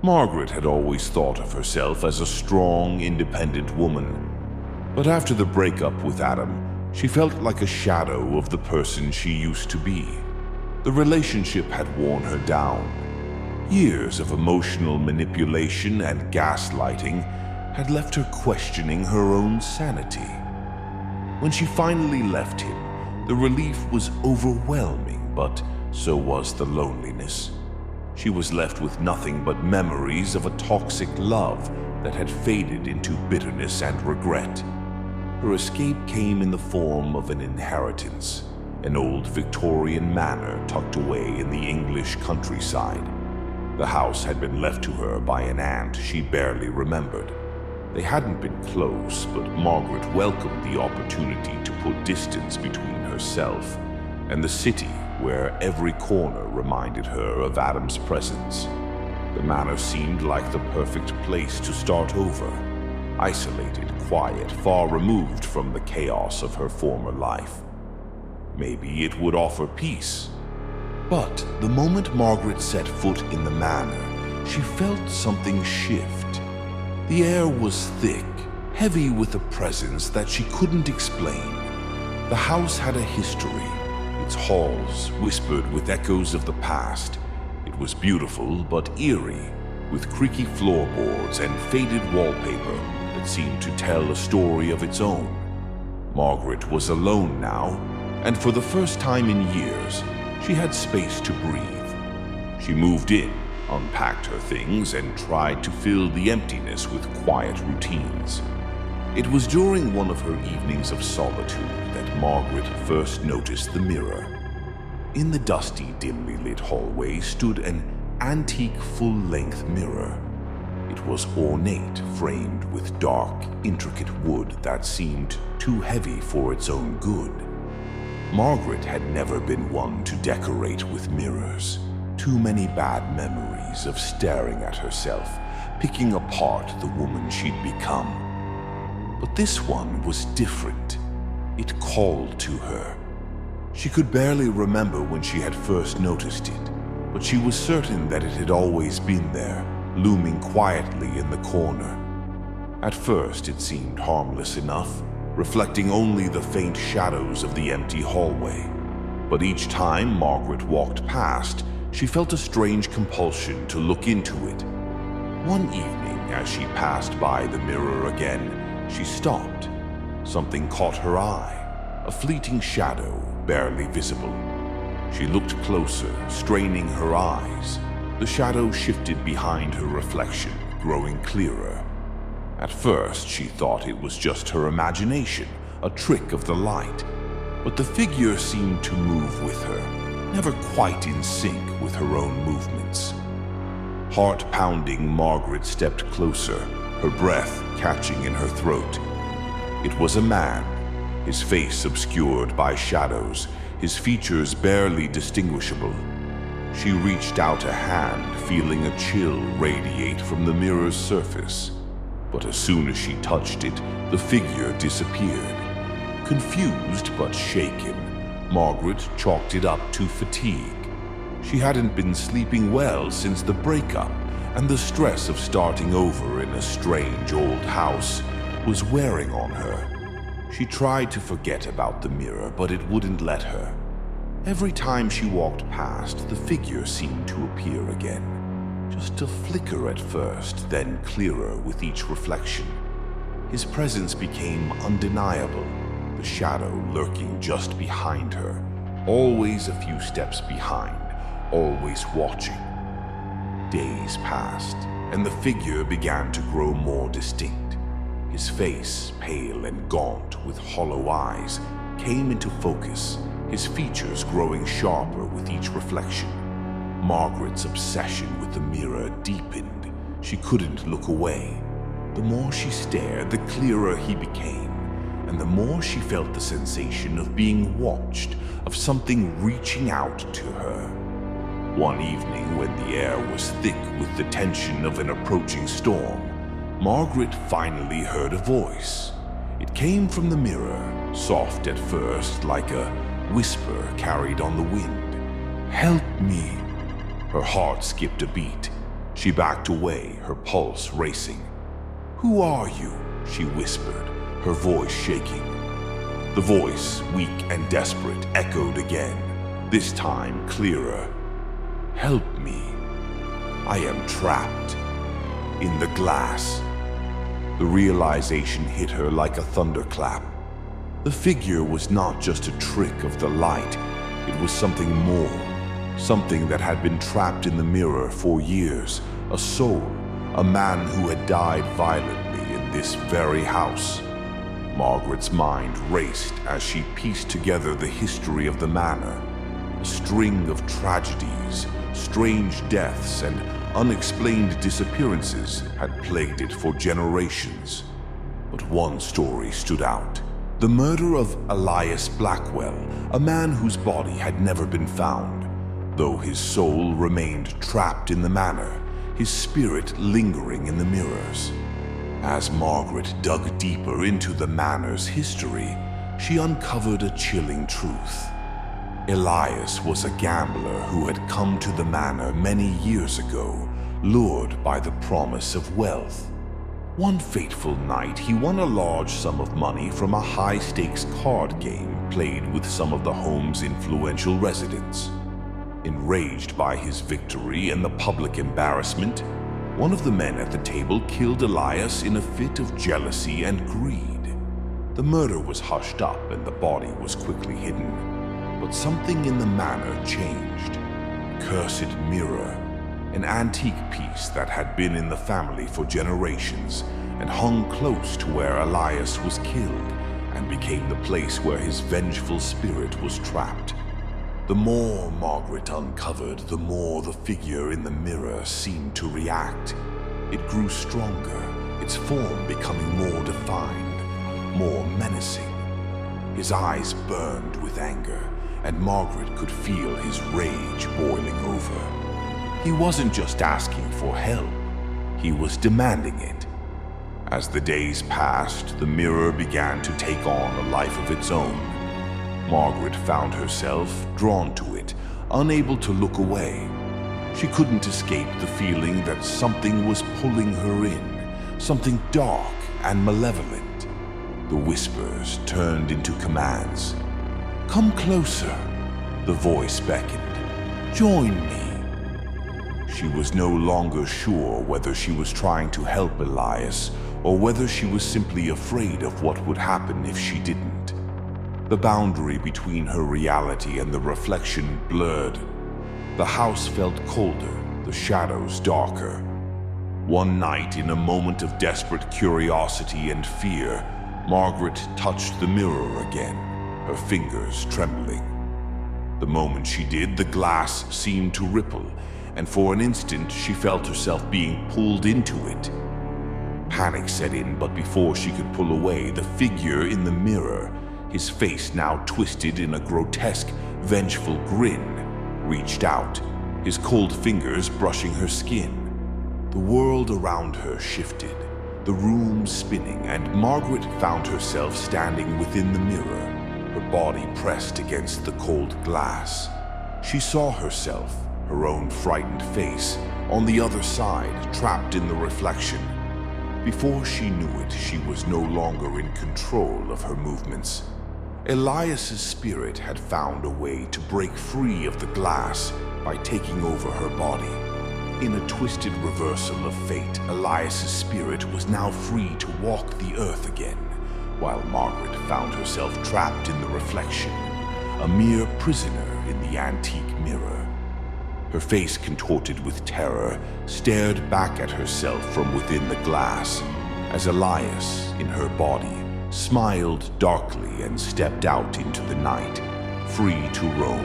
Margaret had always thought of herself as a strong, independent woman. But after the breakup with Adam, she felt like a shadow of the person she used to be. The relationship had worn her down. Years of emotional manipulation and gaslighting had left her questioning her own sanity. When she finally left him, the relief was overwhelming, but so was the loneliness. She was left with nothing but memories of a toxic love that had faded into bitterness and regret. Her escape came in the form of an inheritance, an old Victorian manor tucked away in the English countryside. The house had been left to her by an aunt she barely remembered. They hadn't been close, but Margaret welcomed the opportunity to put distance between herself and the city where every corner reminded her of Adam's presence. The manor seemed like the perfect place to start over. Isolated, quiet, far removed from the chaos of her former life. Maybe it would offer peace. But the moment Margaret set foot in the manor, she felt something shift. The air was thick, heavy with a presence that she couldn't explain. The house had a history, its halls whispered with echoes of the past. It was beautiful but eerie, with creaky floorboards and faded wallpaper that seemed to tell a story of its own. Margaret was alone now, and for the first time in years, she had space to breathe. She moved in, unpacked her things, and tried to fill the emptiness with quiet routines. It was during one of her evenings of solitude that Margaret first noticed the mirror. In the dusty, dimly lit hallway stood an antique full-length mirror. It was ornate, framed with dark, intricate wood that seemed too heavy for its own good. Margaret had never been one to decorate with mirrors. Too many bad memories of staring at herself, picking apart the woman she'd become. But this one was different. It called to her. She could barely remember when she had first noticed it, but she was certain that it had always been there, looming quietly in the corner. At first it seemed harmless enough, reflecting only the faint shadows of the empty hallway. But each time Margaret walked past, she felt a strange compulsion to look into it. One evening, as she passed by the mirror again, she stopped. Something caught her eye, a fleeting shadow, barely visible. She looked closer, straining her eyes. The shadow shifted behind her reflection, growing clearer. At first, she thought it was just her imagination, a trick of the light. But the figure seemed to move with her, never quite in sync with her own movements. Heart-pounding, Margaret stepped closer, her breath catching in her throat. It was a man, his face obscured by shadows, his features barely distinguishable. She reached out a hand, feeling a chill radiate from the mirror's surface. But as soon as she touched it, the figure disappeared. Confused but shaken, Margaret chalked it up to fatigue. She hadn't been sleeping well since the breakup, and the stress of starting over in a strange old house was wearing on her. She tried to forget about the mirror, but it wouldn't let her. Every time she walked past, the figure seemed to appear again. Just a flicker at first, then clearer with each reflection. His presence became undeniable, the shadow lurking just behind her, always a few steps behind, always watching. Days passed, and the figure began to grow more distinct. His face, pale and gaunt with hollow eyes, came into focus, his features growing sharper with each reflection. Margaret's obsession with the mirror deepened. She couldn't look away. The more she stared, the clearer he became, and the more she felt the sensation of being watched, of something reaching out to her. One evening, when the air was thick with the tension of an approaching storm, Margaret finally heard a voice. It came from the mirror, soft at first, like a whisper carried on the wind. "Help me." Her heart skipped a beat. She backed away, her pulse racing. "Who are you?" she whispered, her voice shaking. The voice, weak and desperate, echoed again, this time clearer. "Help me. I am trapped in the glass." The realization hit her like a thunderclap. The figure was not just a trick of the light, it was something more. Something that had been trapped in the mirror for years, a soul, a man who had died violently in this very house. Margaret's mind raced as she pieced together the history of the manor. A string of tragedies, strange deaths, and unexplained disappearances had plagued it for generations. But one story stood out. The murder of Elias Blackwell, a man whose body had never been found. Though his soul remained trapped in the manor, his spirit lingering in the mirrors. As Margaret dug deeper into the manor's history, she uncovered a chilling truth. Elias was a gambler who had come to the manor many years ago, lured by the promise of wealth. One fateful night, he won a large sum of money from a high-stakes card game played with some of the home's influential residents. Enraged by his victory and the public embarrassment, one of the men at the table killed Elias in a fit of jealousy and greed. The murder was hushed up and the body was quickly hidden. But something in the manor changed. A cursed mirror, an antique piece that had been in the family for generations and hung close to where Elias was killed and became the place where his vengeful spirit was trapped. The more Margaret uncovered, the more the figure in the mirror seemed to react. It grew stronger, its form becoming more defined, more menacing. His eyes burned with anger, and Margaret could feel his rage boiling over. He wasn't just asking for help, he was demanding it. As the days passed, the mirror began to take on a life of its own. Margaret found herself drawn to it, unable to look away. She couldn't escape the feeling that something was pulling her in, something dark and malevolent. The whispers turned into commands. "Come closer," the voice beckoned. "Join me." She was no longer sure whether she was trying to help Elias or whether she was simply afraid of what would happen if she didn't. The boundary between her reality and the reflection blurred. The house felt colder, the shadows darker. One night, in a moment of desperate curiosity and fear, Margaret touched the mirror again, her fingers trembling. The moment she did, the glass seemed to ripple, and for an instant she felt herself being pulled into it. Panic set in, but before she could pull away, the figure in the mirror, his face now twisted in a grotesque, vengeful grin, reached out, his cold fingers brushing her skin. The world around her shifted, the room spinning, and Margaret found herself standing within the mirror, her body pressed against the cold glass. She saw herself, her own frightened face, on the other side, trapped in the reflection. Before she knew it, she was no longer in control of her movements. Elias's spirit had found a way to break free of the glass by taking over her body. In a twisted reversal of fate, Elias's spirit was now free to walk the earth again, while Margaret found herself trapped in the reflection, a mere prisoner in the antique mirror. Her face, contorted with terror, stared back at herself from within the glass, as Elias, in her body, smiled darkly and stepped out into the night, free to roam.